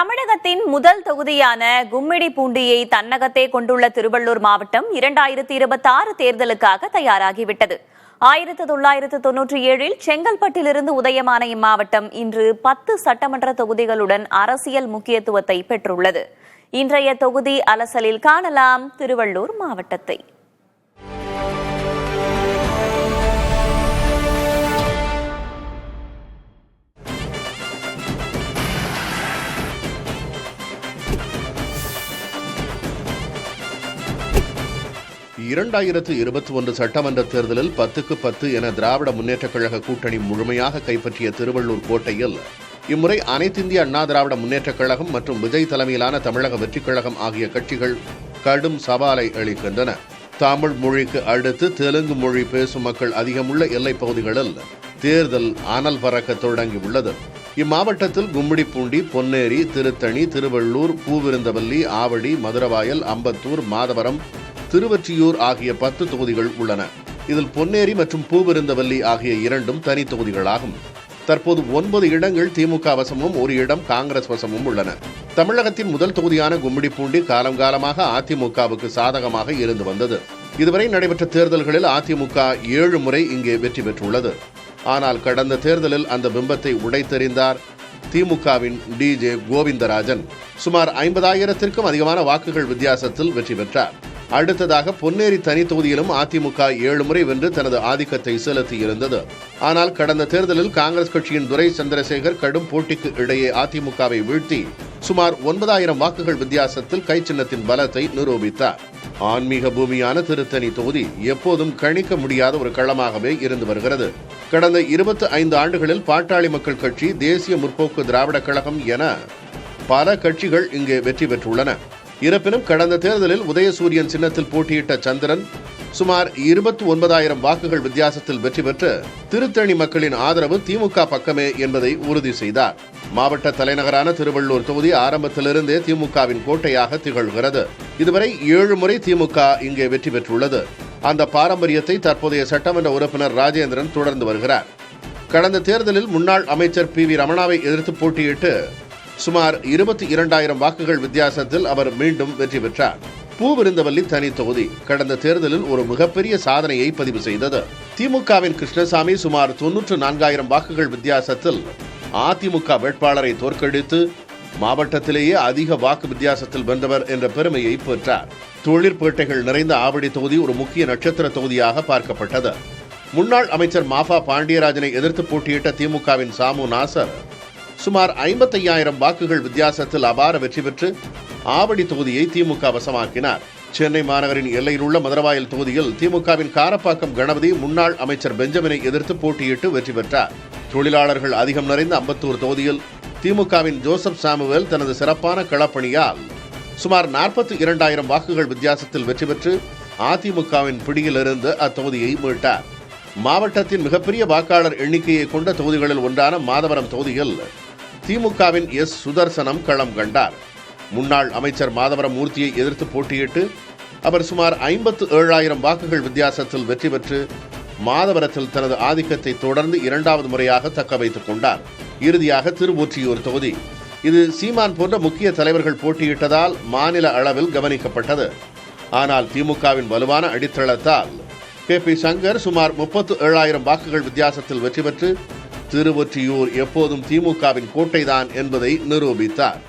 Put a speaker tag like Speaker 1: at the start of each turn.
Speaker 1: தமிழகத்தின் முதல் தொகுதியான கும்மிடிப்பூண்டியை தன்னகத்தே கொண்டுள்ள திருவள்ளூர் மாவட்டம் 2026 தேர்தலுக்காக தயாராகிவிட்டது. 1997 செங்கல்பட்டிலிருந்து உதயமான இம்மாவட்டம் இன்று 10 சட்டமன்ற தொகுதிகளுடன் அரசியல் முக்கியத்துவத்தை பெற்றுள்ளது. இன்றைய தொகுதி அலசலில் காணலாம் திருவள்ளூர் மாவட்டத்தை.
Speaker 2: இரண்டாயிரத்து 21 சட்டமன்ற தேர்தலில் 10க்கு 10 என திராவிட முன்னேற்றக் கழக கூட்டணி முழுமையாக கைப்பற்றிய திருவள்ளூர் கோட்டையில் இம்முறை அனைத்திந்திய அண்ணா திராவிட முன்னேற்றக் கழகம் மற்றும் விஜய் தலைமையிலான தமிழக வெற்றிக் கழகம் ஆகிய கட்சிகள் கடும் சவாலை அளிக்கின்றன. தமிழ் மொழிக்கு அடுத்து தெலுங்கு மொழி பேசும் மக்கள் அதிகமுள்ள எல்லைப் பகுதிகளில் தேர்தல் அனல் பறக்க தொடங்கியுள்ளது. இம்மாவட்டத்தில் கும்மிடிப்பூண்டி, பொன்னேரி, திருத்தணி, திருவள்ளூர், பூவிருந்தவல்லி, ஆவடி, மதுரவாயல், அம்பத்தூர், மாதவரம், திருவொற்றியூர் ஆகிய 10 தொகுதிகள் உள்ளன. இதில் பொன்னேரி மற்றும் பூவிருந்தவல்லி ஆகிய 2 தனி தொகுதிகளாகும். தற்போது 9 இடங்கள் திமுக வசமும் 1 இடம் காங்கிரஸ் வசமும் உள்ளன. தமிழகத்தின் முதல் தொகுதியான கும்மிடிப்பூண்டி காலங்காலமாக அதிமுகவுக்கு சாதகமாக இருந்து வந்தது. இதுவரை நடைபெற்ற தேர்தல்களில் அதிமுக 7 முறை இங்கே வெற்றி பெற்றுள்ளது. ஆனால் கடந்த தேர்தலில் அந்த பிம்பத்தை உடைத்தெறிந்தார் திமுகவின் DJ கோவிந்தராஜன். சுமார் 50,000க்கும் அதிகமான வாக்குகள் வித்தியாசத்தில் வெற்றி பெற்றார். அடுத்ததாக பொன்னேரி தனி தொகுதியிலும் அதிமுக 7 முறை வென்று தனது ஆதிக்கத்தை செலுத்தியிருந்தது. ஆனால் கடந்த தேர்தலில் காங்கிரஸ் கட்சியின் துரை சந்திரசேகர் கடும் போட்டிக்கு இடையே அதிமுகவை வீழ்த்தி சுமார் 9,000 வாக்குகள் வித்தியாசத்தில் கைச்சின்னத்தின் பலத்தை நிரூபித்தார். ஆன்மீக பூமியான திருத்தணி தொகுதி எப்போதும் கணிக்க முடியாத ஒரு களமாகவே இருந்து வருகிறது. கடந்த 25 ஆண்டுகளில் பாட்டாளி மக்கள் கட்சி, தேசிய முற்போக்கு திராவிட கழகம் என பல கட்சிகள் இங்கே வெற்றி பெற்றுள்ளன. இருப்பினும் கடந்த தேர்தலில் உதயசூரியன் சின்னத்தில் போட்டியிட்ட சந்திரன் சுமார் 29,000 வாக்குகள் வித்தியாசத்தில் வெற்றி பெற்று திருத்தணி மக்களின் ஆதரவு திமுக பக்கமே என்பதை உறுதி செய்தார். மாவட்ட தலைநகரான திருவள்ளூர் தொகுதி ஆரம்பத்திலிருந்தே திமுகவின் கோட்டையாக திகழ்கிறது. இதுவரை 7 முறை திமுக இங்கே வெற்றி பெற்றுள்ளது. அந்த பாரம்பரியத்தை தற்போதைய சட்டமன்ற உறுப்பினர் ராஜேந்திரன் தொடர்ந்து வருகிறார். கடந்த தேர்தலில் முன்னாள் அமைச்சர் PV ரமணாவை எதிர்த்து போட்டியிட்டு சுமார் 22,000 வாக்குகள் வித்தியாசத்தில் அவர் மீண்டும் வெற்றி பெற்றார். பூவிருந்தவல்லி தனி தொகுதி கடந்த தேர்தலில் ஒரு மிகப்பெரிய சாதனையை பதிவு செய்தது. திமுகவின் கிருஷ்ணசாமி சுமார் 94,000 வாக்குகள் வித்தியாசத்தில் அதிமுக வேட்பாளரை தோற்கடித்து மாவட்டத்திலேயே அதிக வாக்கு வித்தியாசத்தில் வென்றவர் என்ற பெருமையை பெற்றார். தொழிற்பேட்டைகள் நிறைந்த ஆவடி தொகுதி ஒரு முக்கிய நட்சத்திர தொகுதியாக பார்க்கப்பட்டது. முன்னாள் அமைச்சர் மாஃபா பாண்டியராஜனை எதிர்த்து போட்டியிட்ட திமுகவின் சாமு நாசர் சுமார் 55,000 வாக்குகள் வித்தியாசத்தில் அபார வெற்றி பெற்று ஆவடி தொகுதியை திமுக வசமாக்கினார். சென்னை மாநகரின் எல்லையில் உள்ள மதுரவாயல் தொகுதியில் திமுகவின் காரப்பாக்கம் கணபதி முன்னாள் அமைச்சர் பெஞ்சமினை எதிர்த்து போட்டியிட்டு வெற்றி பெற்றார். தொழிலாளர்கள் அதிகம் நிறைந்த அம்பத்தூர் தொகுதியில் திமுகவின் ஜோசப் சாமுவேல் தனது சிறப்பான களப்பணியால் சுமார் 42,000 வாக்குகள் வித்தியாசத்தில் வெற்றி பெற்று அதிமுகவின் பிடியிலிருந்து அத்தொகுதியை மீட்டார். மாவட்டத்தின் மிகப்பெரிய வாக்காளர் எண்ணிக்கையை கொண்ட தொகுதிகளில் ஒன்றான மாதவரம் தொகுதியில் திமுகவின் சுதர்சனம் களம் கண்டார். முன்னாள் அமைச்சர் மாதவரம் மூர்த்தியை எதிர்த்து போட்டியிட்டு அவர் சுமார் 57,000 வாக்குகள் வித்தியாசத்தில் வெற்றி பெற்று மாதவரத்தில் தனது ஆதிக்கத்தை தொடர்ந்து 2வது முறையாக தக்க வைத்துக் கொண்டார். இறுதியாக திருவொற்றியூர் தொகுதி. இது சீமான் போன்ற முக்கிய தலைவர்கள் போட்டியிட்டதால் மாநில அளவில் கவனிக்கப்பட்டது. ஆனால் திமுகவின் வலுவான அடித்தளத்தால் KP சங்கர் சுமார் 37,000 வாக்குகள் வித்தியாசத்தில் வெற்றி பெற்று திருவொற்றியூர் எப்போதும் திமுகவின் கோட்டைதான் என்பதை நிரூபித்தார்.